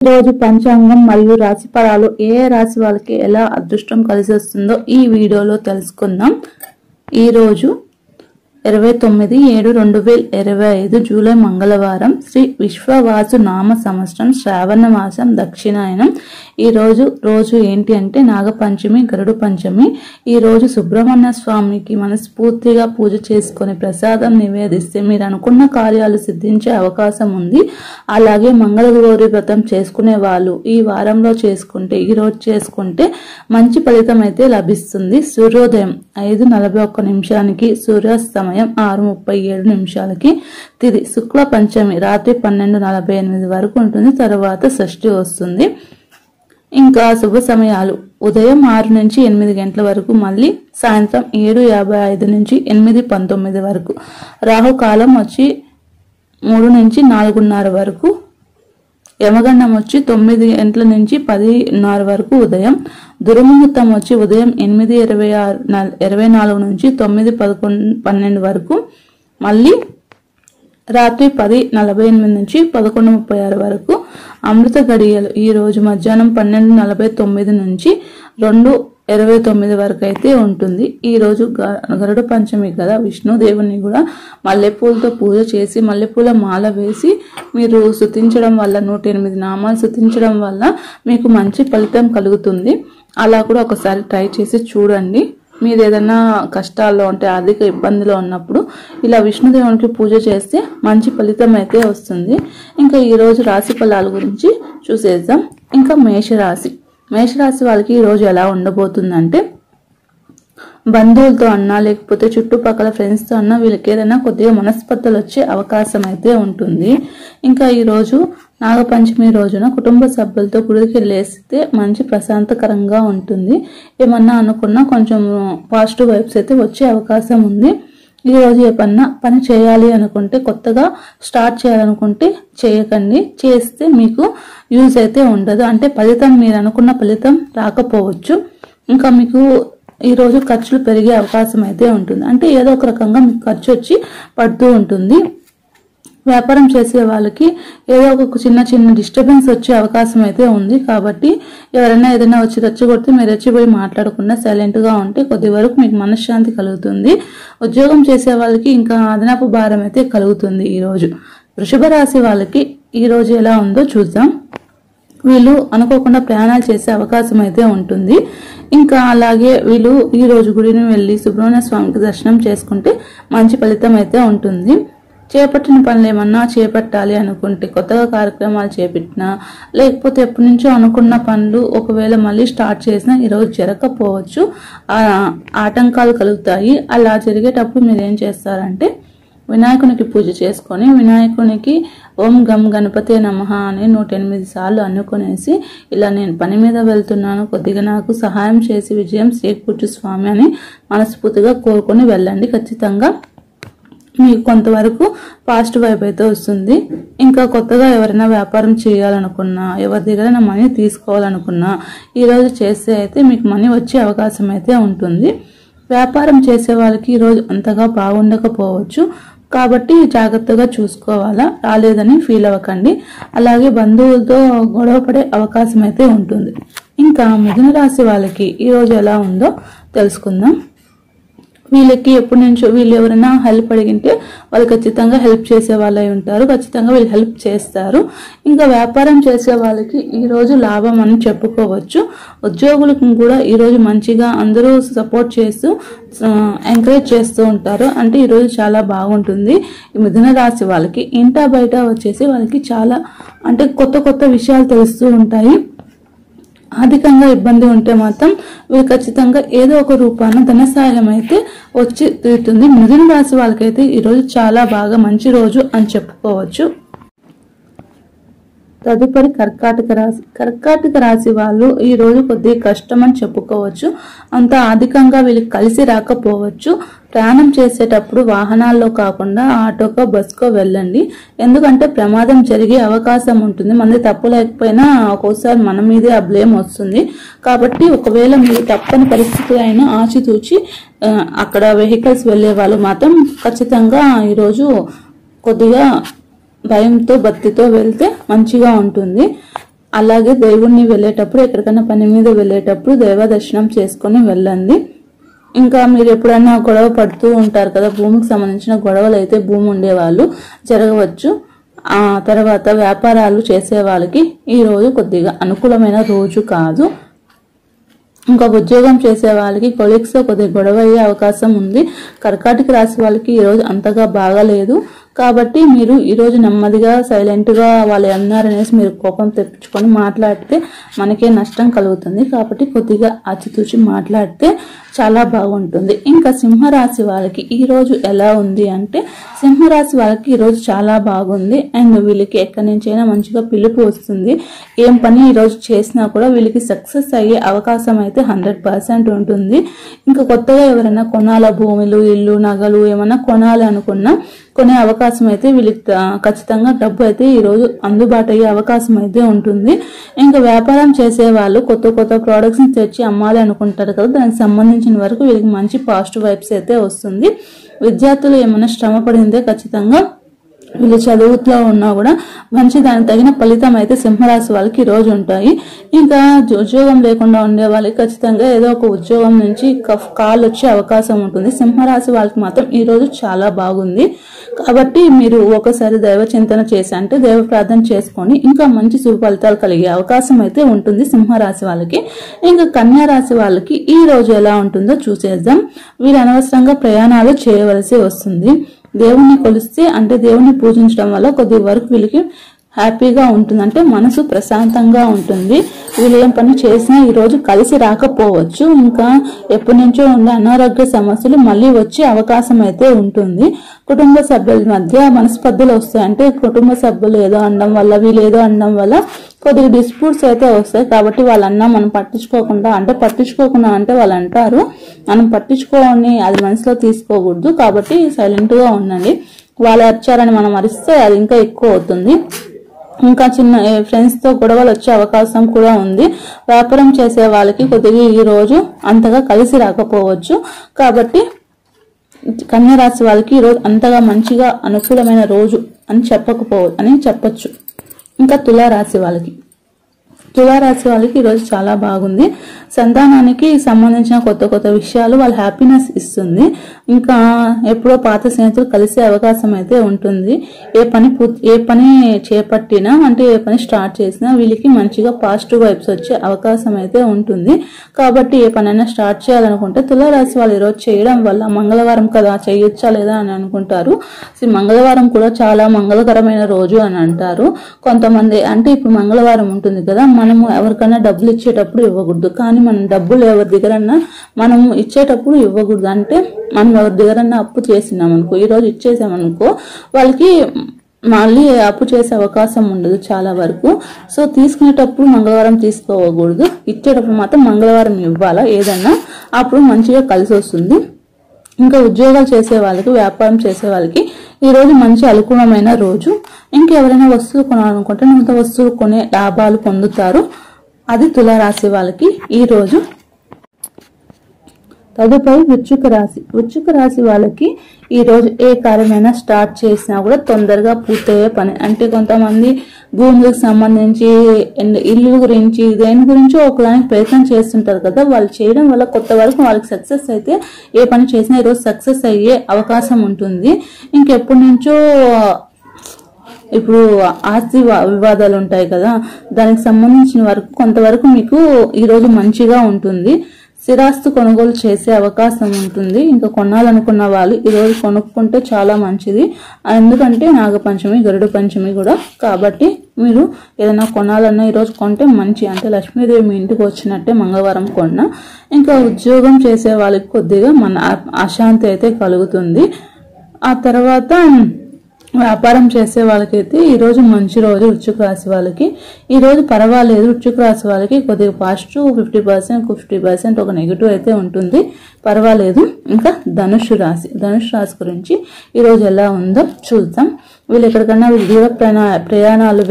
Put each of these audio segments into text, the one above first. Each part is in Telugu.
రోజు పంచాంగం మరియు రాశి ఫలాలు ఏ రాశి వాళ్ళకి ఎలా అదృష్టం కలిసి వస్తుందో ఈ వీడియోలో తెలుసుకుందాం। ఈ రోజు 29/7/2025 జూలై మంగళవారం శ్రీ విశ్వవాసు నామ సంవత్సరం శ్రావణ మాసం దక్షిణాయనం। ఈ రోజు ఏంటి అంటే నాగపంచమి గరుడు పంచమి। ఈ రోజు సుబ్రహ్మణ్య స్వామికి మనస్ఫూర్తిగా పూజ చేసుకొని ప్రసాదం నివేదిస్తే మీరు అనుకున్న కార్యాలు సిద్ధించే అవకాశం ఉంది। అలాగే మంగళగౌరి వ్రతం చేసుకునే వాళ్ళు ఈ వారంలో చేసుకుంటే ఈ రోజు చేసుకుంటే మంచి ఫలితం అయితే లభిస్తుంది। సూర్యోదయం 5:41 సూర్యాస్తమయం 6:37 తిథి శుక్ల పంచమి రాత్రి 12:48 వరకు ఉంటుంది। తర్వాత షష్ఠి వస్తుంది। ఇంకా శుభ సమయాలు ఉదయం 6 నుంచి 8 గంటల వరకు, మళ్ళీ సాయంత్రం 7:55 నుంచి 8:19 వరకు। రాహు కాలం వచ్చి 3 నుంచి 4:30 వరకు, యమగండం వచ్చి 9 గంటల నుంచి 10:30 వరకు ఉదయం। దుర్ముహూర్తం వచ్చి ఉదయం 8:24 నుంచి 9:12 వరకు, మళ్ళీ రాత్రి 10:48 నుంచి 11:36 వరకు। అమృత గడియలు ఈ రోజు మధ్యాహ్నం 12:49 నుంచి 2:29 వరకు అయితే ఉంటుంది। ఈ రోజు గరుడ పంచమి కదా, విష్ణుదేవుని కూడా మల్లెపూలతో పూజ చేసి మల్లెపూల మాల వేసి మీరు స్తుతించడం వల్ల 108 నామాలు స్తుతించడం వల్ల మీకు మంచి ఫలితం కలుగుతుంది। అలా కూడా ఒకసారి ట్రై చేసి చూడండి। మీరు ఏదైనా కష్టాల్లో అంటే ఆర్థిక ఇబ్బందిలో ఉన్నప్పుడు ఇలా విష్ణుదేవునికి పూజ చేస్తే మంచి ఫలితం అయితే వస్తుంది। ఇంకా ఈ రోజు రాశి ఫలాల గురించి చూసేద్దాం। ఇంకా మేషరాశి వాళ్ళకి ఈ రోజు ఎలా ఉండబోతుందంటే బంధువులతో అన్నా లేకపోతే చుట్టుపక్కల ఫ్రెండ్స్తో అన్నా వీళ్ళకి ఏదైనా కొద్దిగా మనస్పర్ధలు వచ్చే అవకాశం అయితే ఉంటుంది। ఇంకా ఈ రోజు నాగపంచమి రోజున కుటుంబ సభ్యులతో గుడికి లేస్తే మంచి ప్రశాంతకరంగా ఉంటుంది। ఏమన్నా అనుకున్నా కొంచెం పాజిటివ్ వైబ్స్ అయితే వచ్చే అవకాశం ఉంది। ఈ రోజు ఏ పని చేయాలి అనుకుంటే కొత్తగా స్టార్ట్ చేయాలనుకుంటే చేయకండి, చేస్తే మీకు యూజ్ అయితే ఉండదు, అంటే ఫలితం మీరు అనుకున్న ఫలితం రాకపోవచ్చు। ఇంకా మీకు ఈ రోజు ఖర్చులు పెరిగే అవకాశం అయితే ఉంటుంది, అంటే ఏదో ఒక రకంగా మీకు ఖర్చు వచ్చి పడుతూ ఉంటుంది। వ్యాపారం చేసే వాళ్ళకి ఏదో ఒక చిన్న డిస్టర్బెన్స్ వచ్చే అవకాశం అయితే ఉంది, కాబట్టి ఎవరైనా ఏదైనా వచ్చి రెచ్చగొడితే మీరు రెచ్చిపోయి మాట్లాడకుండా సైలెంట్ గా ఉంటే కొద్ది వరకు మీకు మనశ్శాంతి కలుగుతుంది। ఉద్యోగం చేసే వాళ్ళకి ఇంకా అదనపు భారం అయితే కలుగుతుంది। ఈ రోజు వృషభ రాశి వాళ్ళకి ఈ రోజు ఎలా ఉందో చూద్దాం। వీళ్ళు అనుకోకుండా ప్రయాణాలు చేసే అవకాశం అయితే ఉంటుంది। ఇంకా అలాగే వీళ్ళు ఈ రోజు గుడిని వెళ్ళి సుబ్రహ్మణ్య స్వామికి దర్శనం చేసుకుంటే మంచి ఫలితం అయితే ఉంటుంది। చేపట్టిన పనులు ఏమన్నా చేపట్టాలి అనుకుంటే కొత్తగా కార్యక్రమాలు చేపట్టినా లేకపోతే ఎప్పటి నుంచో అనుకున్న పనులు ఒకవేళ మళ్ళీ స్టార్ట్ చేసినా ఈరోజు జరగకపోవచ్చు, ఆటంకాలు కలుగుతాయి। అలా జరిగేటప్పుడు మీరు ఏం చేస్తారంటే వినాయకునికి పూజ చేసుకొని వినాయకునికి ఓం గం గణపతే నమః అని 108 సార్లు అనుకునేసి ఇలా నేను పని మీద వెళ్తున్నాను, కొద్దిగా నాకు సహాయం చేసి విజయం చేకూర్చు స్వామి అని మనస్ఫూర్తిగా కోరుకొని వెళ్ళండి। ఖచ్చితంగా మీకు కొంతవరకు పాజిటివ్ వైబ్ అయితే వస్తుంది। ఇంకా కొత్తగా ఎవరైనా వ్యాపారం చేయాలనుకున్నా ఎవరి దగ్గర మనీ తీసుకోవాలనుకున్నా ఈరోజు చేస్తే అయితే మీకు మనీ వచ్చే అవకాశం అయితే ఉంటుంది। వ్యాపారం చేసే వాళ్ళకి ఈరోజు అంతగా బాగుండకపోవచ్చు, కాబట్టి జాగ్రత్తగా చూసుకోవాలా, రాలేదని ఫీల్ అవ్వకండి। అలాగే బంధువులతో గొడవ పడే అవకాశం అయితే ఉంటుంది। ఇంకా మిథున రాశి వాళ్ళకి ఈ రోజు ఎలా ఉందో తెలుసుకుందాం। వీళ్ళకి ఎప్పటి నుంచో వీళ్ళు ఎవరైనా హెల్ప్ అడిగింటే వాళ్ళు ఖచ్చితంగా హెల్ప్ చేసే వాళ్ళై ఉంటారు, ఖచ్చితంగా వీళ్ళు హెల్ప్ చేస్తారు। ఇంకా వ్యాపారం చేసే వాళ్ళకి ఈ రోజు లాభం అని చెప్పుకోవచ్చు। ఉద్యోగులకు కూడా ఈ రోజు మంచిగా అందరూ సపోర్ట్ చేస్తూ ఎంకరేజ్ చేస్తూ ఉంటారు, అంటే ఈ రోజు చాలా బాగుంటుంది। ఈ మిథున రాశి వాళ్ళకి ఇంటా బయట వచ్చేసి వాళ్ళకి చాలా అంటే కొత్త విషయాలు తెలుస్తూ ఉంటాయి। ఆర్థికంగా ఇబ్బంది ఉంటే మాత్రం వీళ్ళు ఖచ్చితంగా ఏదో ఒక రూపాన ధన సహాయం అయితే వచ్చి తీరుతుంది। మిథున రాశి వాళ్ళకైతే ఈరోజు చాలా బాగా మంచి రోజు అని చెప్పుకోవచ్చు। తదుపరి కర్కాటక రాశి వాళ్ళు ఈ రోజు కొద్దిగా కష్టం అని చెప్పుకోవచ్చు, అంత ఆర్థికంగా వీళ్ళకి కలిసి రాకపోవచ్చు। ప్రయాణం చేసేటప్పుడు వాహనాల్లో కాకుండా ఆటోకో బస్కో వెళ్ళండి, ఎందుకంటే ప్రమాదం జరిగే అవకాశం ఉంటుంది। మనది తప్పు లేకపోయినా ఒక్కోసారి మన మీదే ఆ బ్లేమ్ వస్తుంది, కాబట్టి ఒకవేళ మీరు తప్పని పరిస్థితి అయినా ఆచితూచి అక్కడ వెహికల్స్ వెళ్లే వాళ్ళు మాత్రం ఖచ్చితంగా ఈరోజు కొద్దిగా భయంతో భక్తితో వెళ్తే మంచిగా ఉంటుంది। అలాగే దేవుణ్ణి వెళ్ళేటప్పుడు ఎక్కడికైనా పని మీద వెళ్ళేటప్పుడు దైవ దర్శనం చేసుకొని వెళ్ళండి. ఇంకా మీరు ఎప్పుడైనా గొడవ పడుతూ ఉంటారు కదా, భూమికి సంబంధించిన గొడవలు అయితే భూమి ఉండేవాళ్ళు జరగవచ్చు. ఆ తర్వాత వ్యాపారాలు చేసే వాళ్ళకి ఈ రోజు కొద్దిగా అనుకూలమైన రోజు కాదు. ఇంకా ఉద్యోగం చేసే వాళ్ళకి కొలీగ్స్ తో కొద్దిగా గొడవ అయ్యే అవకాశం ఉంది. కర్కాటక రాశి వాళ్ళకి ఈ రోజు అంతగా బాగాలేదు. కాబట్టి మీరు ఈ రోజు నెమ్మదిగా సైలెంట్ గా వాళ్ళు అన్నారనేసి మీరు కోపం తెప్పించుకొని మాట్లాడితే మనకే నష్టం కలుగుతుంది. కాబట్టి కొద్దిగా ఆచితూచి మాట్లాడితే చాలా బాగుంటుంది. ఇంకా సింహరాశి వాళ్ళకి ఈ రోజు ఎలా ఉంది అంటే, సింహరాశి వాళ్ళకి ఈ రోజు చాలా బాగుంది. అండ్ వీళ్ళకి ఎక్కడి నుంచైనా మంచిగా పిలుపు వస్తుంది. ఏం పని ఈ రోజు చేసినా కూడా వీళ్ళకి సక్సెస్ అయ్యే అవకాశం అయితే 100% ఉంటుంది. ఇంకా కొత్తగా ఎవరైనా కొనాల భూములు, ఇల్లు, నగలు ఏమైనా కొనాలి అనుకున్నా కొనే అవకాశం అయితే వీళ్ళకి ఖచ్చితంగా డబ్బు అయితే ఈ రోజు అందుబాటు అయ్యే అవకాశం అయితే ఉంటుంది. ఇంకా వ్యాపారం చేసే వాళ్ళు కొత్త కొత్త ప్రోడక్ట్స్ ని తెచ్చి అమ్మాలి అనుకుంటారు కదా, దానికి సంబంధించిన వరకు వీళ్ళకి మంచి పాజిటివ్ వైబ్స్ అయితే వస్తుంది. విద్యార్థులు ఏమైనా శ్రమ పడిందే ఖచ్చితంగా వీళ్ళు చదువులో ఉన్నా కూడా మంచి దానికి తగిన ఫలితం అయితే సింహరాశి వాళ్ళకి ఈ రోజు ఉంటాయి. ఇంకా ఉద్యోగం లేకుండా ఉండే వాళ్ళకి ఖచ్చితంగా ఏదో ఒక ఉద్యోగం నుంచి కాల్ వచ్చే అవకాశం ఉంటుంది. సింహరాశి వాళ్ళకి మాత్రం ఈ రోజు చాలా బాగుంది. కాబట్టి మీరు ఒకసారి దైవ చింతన చేసి అంటే దైవ ప్రార్థన చేసుకొని ఇంకా మంచి శుభ ఫలితాలు కలిగే అవకాశం అయితే ఉంటుంది సింహరాశి వాళ్ళకి. ఇంకా కన్యా రాశి వాళ్ళకి ఈ రోజు ఎలా ఉంటుందో చూసేద్దాం. వీళ్ళు అనవసరంగా ప్రయాణాలు చేయవలసి వస్తుంది. దేవుణ్ణి కొలిస్తే అంటే దేవుణ్ణి పూజించడం వల్ల కొద్ది వరకు వీళ్ళకి హ్యాపీగా ఉంటుంది, అంటే మనసు ప్రశాంతంగా ఉంటుంది. వీళ్ళు ఏం పని చేసినా ఈ రోజు కలిసి రాకపోవచ్చు. ఇంకా ఎప్పటి నుంచో ఉండే అనారోగ్య సమస్యలు మళ్ళీ వచ్చే అవకాశం అయితే ఉంటుంది. కుటుంబ సభ్యుల మధ్య మనస్పర్ధలు వస్తాయి. అంటే కుటుంబ సభ్యులు ఏదో అనడం వల్ల వీళ్ళు ఏదో అనడం వల్ల కొద్దిగా డిస్ప్యూట్స్ అయితే వస్తాయి. కాబట్టి వాళ్ళన్నా మనం పట్టించుకోకుండా అంటే వాళ్ళు అంటారు, మనం పట్టించుకోని అది మనసులో తీసుకోకూడదు. కాబట్టి సైలెంట్ గా ఉండండి. వాళ్ళు అరిచారని మనం అరిస్తే అది ఇంకా ఎక్కువ అవుతుంది. ఇంకా చిన్న ఫ్రెండ్స్ తో గొడవలు వచ్చే అవకాశం కూడా ఉంది. వ్యాపారం చేసే వాళ్ళకి కొద్దిగా ఈ రోజు అంతగా కలిసి రాకపోవచ్చు. కాబట్టి కన్యా రాశి వాళ్ళకి ఈ రోజు అంతగా మంచిగా అనుకూలమైన రోజు అని చెప్పొచ్చు. ఇంకా తులారాశి వాళ్ళకి ఈరోజు చాలా బాగుంది. సంతానానికి సంబంధించిన కొత్త కొత్త విషయాలు వాళ్ళ హ్యాపీనెస్ ఇస్తుంది. ఇంకా ఎప్పుడో పాత స్నేహితులు కలిసే అవకాశం అయితే ఉంటుంది. ఏ పని చేపట్టినా అంటే ఏ పని స్టార్ట్ చేసినా వీళ్ళకి మంచిగా పాజిటివ్ వైబ్స్ వచ్చే అవకాశం అయితే ఉంటుంది. కాబట్టి ఏ పనైనా స్టార్ట్ చేయాలనుకుంటే తులారాశి వాళ్ళు ఈరోజు చేయడం వల్ల మంగళవారం కదా చేయొచ్చా లేదా అని అనుకుంటారు. మంగళవారం కూడా చాలా మంగళకరమైన రోజు అని అంటారు కొంతమంది. అంటే ఇప్పుడు మంగళవారం ఉంటుంది కదా, మనము ఎవరికైనా డబ్బులు ఇచ్చేటప్పుడు ఇవ్వకూడదు. కానీ మనం డబ్బులు ఎవరి దగ్గరన్నా మనము ఇచ్చేటప్పుడు ఇవ్వకూడదు. అంటే మనం ఎవరి దగ్గరన్నా అప్పు చేసినామనుకో, ఈ రోజు ఇచ్చేసామనుకో వాళ్ళకి మళ్ళీ అప్పు చేసే అవకాశం ఉండదు చాలా వరకు. సో తీసుకునేటప్పుడు మంగళవారం తీసుకోకూడదు, ఇచ్చేటప్పుడు మాత్రం మంగళవారం ఇవ్వాలా ఏదన్నా, అప్పుడు మంచిగా కలిసి వస్తుంది. ఇంకా ఉద్యోగాలు చేసే వాళ్ళకి, వ్యాపారం చేసే వాళ్ళకి ఈ రోజు మంచి అనుకూలమైన రోజు. ఇంకెవరైనా వస్తువులు కొనాలనుకుంటే నూతన వస్తువులు కొనే లాభాలు పొందుతారు. అది తులారాశి వాళ్ళకి ఈ రోజు. తదుపరి వృశ్చిక రాశి వాళ్ళకి ఈ రోజు ఏ కార్యమైనా స్టార్ట్ చేసినా కూడా తొందరగా పూర్తయ్యే పని. అంటే కొంతమంది భూములకు సంబంధించి ఇల్లు గురించి దేని గురించో ఒకదానికి ప్రయత్నం చేస్తుంటారు కదా, వాళ్ళు చేయడం వల్ల కొత్త వరకు వాళ్ళకి సక్సెస్ అయితే ఏ పని చేసినా ఈరోజు సక్సెస్ అయ్యే అవకాశం ఉంటుంది. ఇంకెప్పటి నుంచో ఇప్పుడు ఆస్తి వివాదాలు ఉంటాయి కదా, దానికి సంబంధించిన వరకు కొంతవరకు మీకు ఈ రోజు మంచిగా ఉంటుంది. స్థిరాస్తి కొనుగోలు చేసే అవకాశం ఉంటుంది. ఇంకా కొనాలనుకున్న వాళ్ళు ఈ రోజు కొనుక్కుంటే చాలా మంచిది. ఎందుకంటే నాగపంచమి, గరుడ పంచమి కూడా. కాబట్టి మీరు ఏదైనా కొనాలన్నా ఈరోజు కొంటే మంచి, అంటే లక్ష్మీదేవి మీ ఇంటికి వచ్చినట్టే మంగళవారం కొన్నా. ఇంకా ఉద్యోగం చేసే వాళ్ళకి కొద్దిగా మన అశాంతి అయితే కలుగుతుంది. ఆ తర్వాత వ్యాపారం చేసే వాళ్ళకైతే ఈ రోజు మంచి రోజు. వృశ్చిక రాశి వాళ్ళకి ఈ రోజు పర్వాలేదు. వృశ్చిక రాశి వాళ్ళకి కొద్దిగా పాజిటివ్ 50% ఒక నెగిటివ్ అయితే ఉంటుంది, పర్వాలేదు. ఇంకా ధనుస్సు రాశి గురించి ఈ రోజు ఎలా ఉందో చూద్దాం. వీళ్ళు ఎక్కడికన్నా దూర ప్రయాణాలు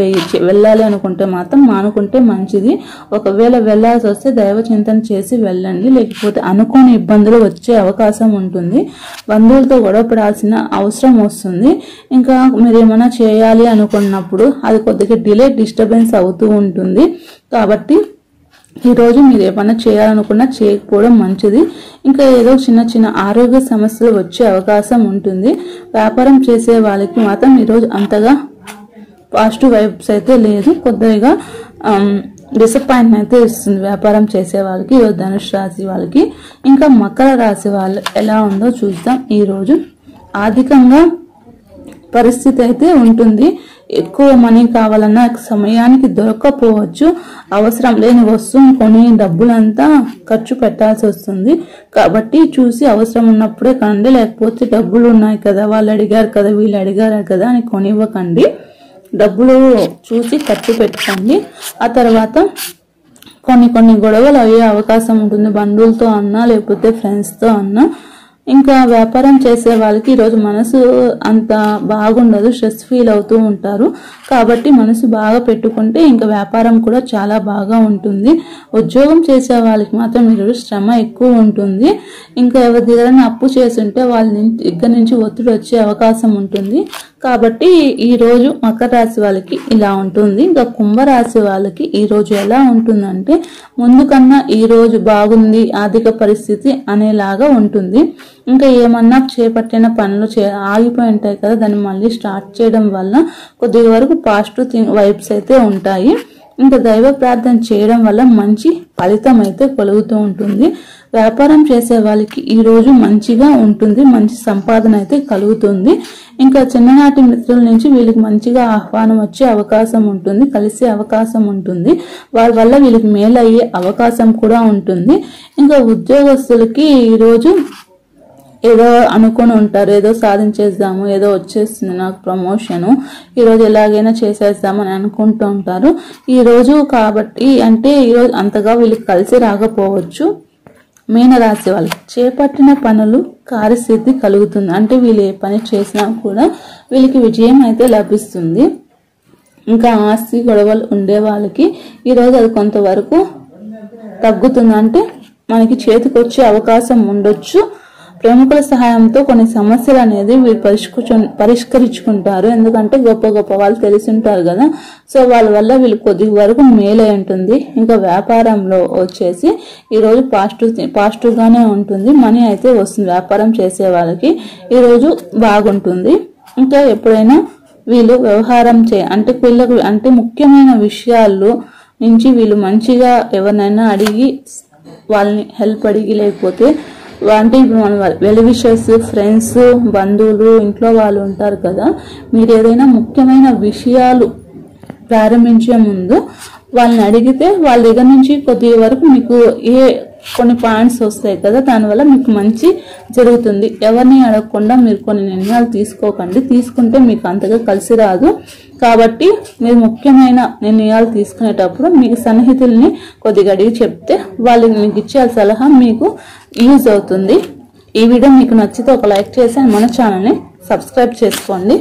వెళ్ళాలి అనుకుంటే మాత్రం మానుకుంటే మంచిది. ఒకవేళ వెళ్ళాల్సి వస్తే దైవ చింతన చేసి వెళ్ళండి, లేకపోతే అనుకోని ఇబ్బందులు వచ్చే అవకాశం ఉంటుంది. బంధువులతో గొడవపడాల్సిన అవసరం వస్తుంది. ఇంకా మీరు ఏమైనా చేయాలి అనుకున్నప్పుడు అది కొద్దిగా డిస్టర్బెన్స్ అవుతూ ఉంటుంది. కాబట్టి ఈరోజు మీరు ఏమైనా చేయాలనుకున్నా చేయకపోవడం మంచిది. ఇంకా ఏదో చిన్న చిన్న ఆరోగ్య సమస్యలు వచ్చే అవకాశం ఉంటుంది. వ్యాపారం చేసే వాళ్ళకి మాత్రం ఈరోజు అంతగా పాజిటివ్ వైబ్స్ అయితే లేదు, కొద్దిగా డిసప్పాయింట్మెంట్ అయితే ఇస్తుంది వ్యాపారం చేసే వాళ్ళకి. ఈరోజు ధనుసు రాశి వాళ్ళకి. ఇంకా మకర రాశి వాళ్ళు ఎలా ఉందో చూద్దాం. ఈరోజు ఆర్థికంగా పరిస్థితి అయితే ఉంటుంది. ఎక్కువ మనీ కావాలన్నా సమయానికి దొరకకపోవచ్చు. అవసరం లేని వస్తువుని కొని డబ్బులంతా ఖర్చు పెట్టాల్సి వస్తుంది. కాబట్టి చూసి అవసరం ఉన్నప్పుడే కండి, లేకపోతే డబ్బులు ఉన్నాయి కదా, వాళ్ళు అడిగారు కదా, వీళ్ళు అడిగారు కదా అని కొనివ్వకండి. డబ్బులు చూసి ఖర్చు పెట్టుకోండి. ఆ తర్వాత కొన్ని గొడవలు అయ్యే అవకాశం ఉంటుంది, బంధువులతో అన్నా లేకపోతే ఫ్రెండ్స్తో అన్నా. ఇంకా వ్యాపారం చేసే వాళ్ళకి ఈరోజు మనసు అంత బాగుండదు, స్ట్రెస్ ఫీల్ అవుతూ ఉంటారు. కాబట్టి మనసు బాగా పెట్టుకుంటే ఇంకా వ్యాపారం కూడా చాలా బాగా ఉంటుంది. ఉద్యోగం చేసే వాళ్ళకి మాత్రం ఈరోజు శ్రమ ఎక్కువ ఉంటుంది. ఇంకా ఎవరి దగ్గర అప్పు చేస్తుంటే వాళ్ళ దగ్గర నుంచి ఒత్తిడి వచ్చే అవకాశం ఉంటుంది. కాబట్టి ఈరోజు మకర రాశి వాళ్ళకి ఇలా ఉంటుంది. ఇంకా కుంభరాశి వాళ్ళకి ఈరోజు ఎలా ఉంటుందంటే ముందు కన్నా ఈరోజు బాగుంది ఆర్థిక పరిస్థితి అనేలాగా ఉంటుంది. ఇంకా ఏమన్నా చేపట్టిన పనులు ఆగిపోయి ఉంటాయి కదా, దాన్ని మళ్ళీ స్టార్ట్ చేయడం వల్ల కొద్దిగా వరకు పాజిటివ్ వైబ్స్ అయితే ఉంటాయి. ఇంకా దైవ ప్రార్థన చేయడం వల్ల మంచి ఫలితం అయితే కలుగుతూ ఉంటుంది. వ్యాపారం చేసే వాళ్ళకి ఈరోజు మంచిగా ఉంటుంది, మంచి సంపాదన అయితే కలుగుతుంది. ఇంకా చిన్ననాటి మిత్రుల నుంచి వీళ్ళకి మంచిగా ఆహ్వానం వచ్చే అవకాశం ఉంటుంది, కలిసే అవకాశం ఉంటుంది. వారి వల్ల వీళ్ళకి మేలు అయ్యే అవకాశం కూడా ఉంటుంది. ఇంకా ఉద్యోగస్తులకి ఈరోజు ఏదో అనుకొని ఉంటారు, ఏదో సాధించేద్దాము, ఏదో వచ్చేస్తుంది నాకు ప్రమోషను, ఈరోజు ఎలాగైనా చేసేద్దామని అనుకుంటూ ఉంటారు ఈరోజు. కాబట్టి అంటే ఈరోజు అంతగా వీళ్ళకి కలిసి రాకపోవచ్చు. మీనరాశి వాళ్ళకి చేపట్టిన పనులు కార్యసిద్ధి కలుగుతుంది. అంటే వీళ్ళు ఏ పని చేసినా కూడా వీళ్ళకి విజయం అయితే లభిస్తుంది. ఇంకా ఆస్తి గొడవలు ఉండే వాళ్ళకి ఈరోజు అది కొంతవరకు తగ్గుతుంది. అంటే మనకి చేతికి వచ్చే అవకాశం ఉండొచ్చు. ప్రముఖుల సహాయంతో కొన్ని సమస్యలు అనేది వీళ్ళు పరిష్కరించుకుంటారు. ఎందుకంటే గొప్ప గొప్ప వాళ్ళు తెలిసి ఉంటారు కదా, సో వాళ్ళ వల్ల వీళ్ళు కొద్ది వరకు మేలై ఉంటుంది. ఇంకా వ్యాపారంలో వచ్చేసి ఈరోజు పాజిటివ్గానే ఉంటుంది, మనీ అయితే వస్తుంది. వ్యాపారం చేసే వాళ్ళకి ఈరోజు బాగుంటుంది. ఇంకా ఎప్పుడైనా వీళ్ళు వ్యవహారం అంటే వీళ్ళకు అంటే ముఖ్యమైన విషయాలు నుంచి వీళ్ళు మంచిగా ఎవరినైనా అడిగి వాళ్ళని హెల్ప్ అడిగి, లేకపోతే అంటే ఇప్పుడు మన వెల్ విషర్స్, ఫ్రెండ్స్, బంధువులు, ఇంట్లో వాళ్ళు ఉంటారు కదా, మీరు ఏదైనా ముఖ్యమైన విషయాలు ప్రారంభించే ముందు వాళ్ళని అడిగితే వాళ్ళ దగ్గర నుంచి కొద్ది వరకు మీకు కొన్ని పాయింట్స్ వస్తాయి కదా, దానివల్ల మీకు మంచి జరుగుతుంది. ఎవరిని అడగకుండా మీరు కొన్ని నిర్ణయాలు తీసుకోకండి, తీసుకుంటే మీకు అంతగా కలిసి రాదు. కాబట్టి మీరు ముఖ్యమైన నిర్ణయాలు తీసుకునేటప్పుడు మీకు సన్నిహితుల్ని కొద్దిగా అడిగి చెప్తే వాళ్ళకి మీకు ఇచ్చే సలహా మీకు యూజ్ అవుతుంది. ఈ వీడియో మీకు నచ్చితే ఒక లైక్ చేసి మన ఛానల్ని సబ్స్క్రైబ్ చేసుకోండి.